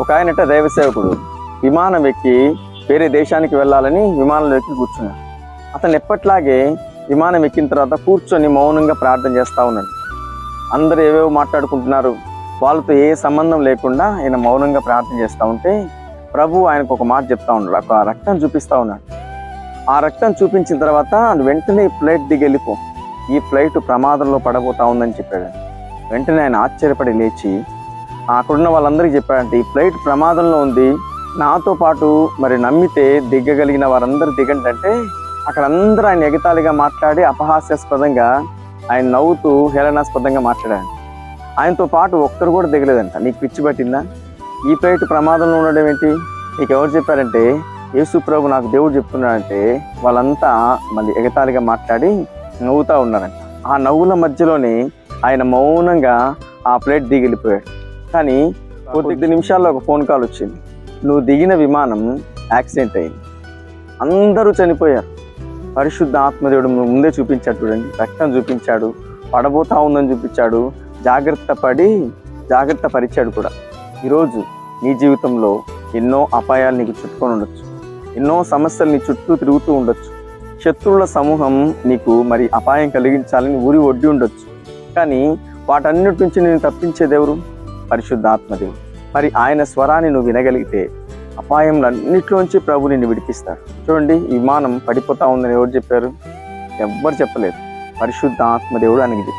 ఒక ఆయనట దైవ సేవకుడు విమానం ఎక్కి వేరే దేశానికి వెళ్ళాలని విమానంలో ఎక్కి కూర్చున్నాడు. అతను ఎప్పట్లాగే విమానం ఎక్కిన తర్వాత కూర్చొని మౌనంగా ప్రార్థన చేస్తూ ఉన్నాడు. అందరూ ఏవేవో మాట్లాడుకుంటున్నారు, వాళ్ళతో ఏ సంబంధం లేకుండా ఆయన మౌనంగా ప్రార్థన చేస్తూ ఉంటే ప్రభు ఆయనకు ఒక మాట చెప్తా ఉన్నాడు. ఒక రక్తం చూపిస్తూ ఉన్నాడు. ఆ రక్తం చూపించిన తర్వాత వెంటనే ఈ ఫ్లైట్ దిగి వెళ్ళిపో, ఈ ఫ్లైట్ ప్రమాదంలో పడబోతా ఉందని చెప్పాడు. వెంటనే ఆయన ఆశ్చర్యపడి లేచి అక్కడున్న వాళ్ళందరికీ చెప్పాడంటే, ఈ ఫ్లైట్ ప్రమాదంలో ఉంది, నాతో పాటు మరి నమ్మితే దిగ్గగలిగిన వారందరూ దిగండి అంటే అక్కడ అందరూ ఆయన ఎగతాళిగా మాట్లాడి అపహాస్యాస్పదంగా ఆయన నవ్వుతూ హేళనాస్పదంగా మాట్లాడాడు. ఆయనతో పాటు ఒక్కరు కూడా దిగలేదంట. నీకు పిచ్చి పట్టిందా? ఈ ఫ్లైట్ ప్రమాదంలో ఉండడం ఏంటి? నీకు ఎవరు చెప్పారంటే యేసు ప్రభు నాకు దేవుడు చెప్తున్నాడంటే వాళ్ళంతా మళ్ళీ ఎగతాళిగా మాట్లాడి నవ్వుతూ ఉన్నారంట. ఆ నవ్వుల మధ్యలోనే ఆయన మౌనంగా ఆ ఫ్లైట్ దిగి వెళ్ళిపోయాడు. కానీ కొద్ది నిమిషాల్లో ఒక ఫోన్ కాల్ వచ్చింది, నువ్వు దిగిన విమానం యాక్సిడెంట్ అయింది, అందరూ చనిపోయారు. పరిశుద్ధ ఆత్మదేవుడు ముందే చూపించాడు, చూడండి, రక్తం చూపించాడు, పడబోతా ఉందని చూపించాడు, జాగ్రత్త పరిచాడు కూడా. ఈరోజు నీ జీవితంలో ఎన్నో అపాయాలు నీకు చుట్టుకొని ఉండొచ్చు, ఎన్నో సమస్యలు నీ చుట్టూ తిరుగుతూ ఉండొచ్చు, శత్రువుల సమూహం నీకు మరి అపాయం కలిగించాలని ఊరి ఒడ్డి ఉండొచ్చు. కానీ వాటన్నిటి నుంచి నేను తప్పించేది ఎవరు? పరిశుద్ధ ఆత్మదేవుడు. మరి ఆయన స్వరాన్ని నువ్వు వినగలిగితే అపాయంలన్నిట్లోంచి ప్రభు నిన్ను విడిపిస్తాడు. చూడండి, ఈ విమానం పడిపోతా ఉందని ఎవరు చెప్పారు? ఎవ్వరు చెప్పలేదు, పరిశుద్ధ ఆత్మదేవుడు ఆయనకి